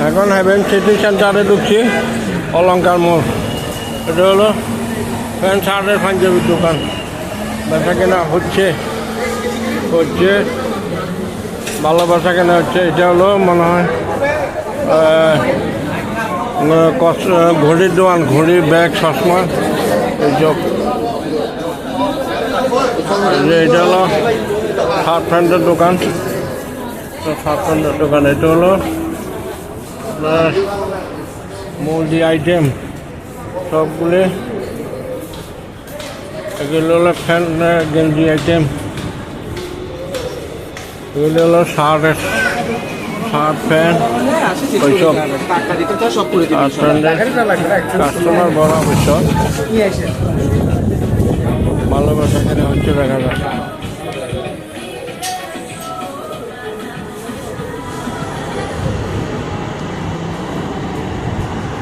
এখন haven city সেন্টারে ঢুকছি, অলঙ্কার মোড়। এটা হলো প্যান্ট শার্টের পাঞ্জাবির দোকান। বেচা কেনা হচ্ছে ভালো বেচা কেনা হচ্ছে। এটা হলো মনে হয় ঘড়ির দোকান, ঘড়ি, ব্যাগ, চশমা এইসব। এটা হলো শার্ট প্যান্টের দোকান, শার্ট প্যান্টের দোকান। এটা হলো মুদি আইটেম সবগুলি। এগুলো হলো প্যান্ট, গেঞ্জি আইটেম। এগুলো হলো শার্ট প্যান্ট ওইসব। কাস্টমার বড় অবশ্য, ভালোবাসা কেনা হচ্ছে দেখা যায়।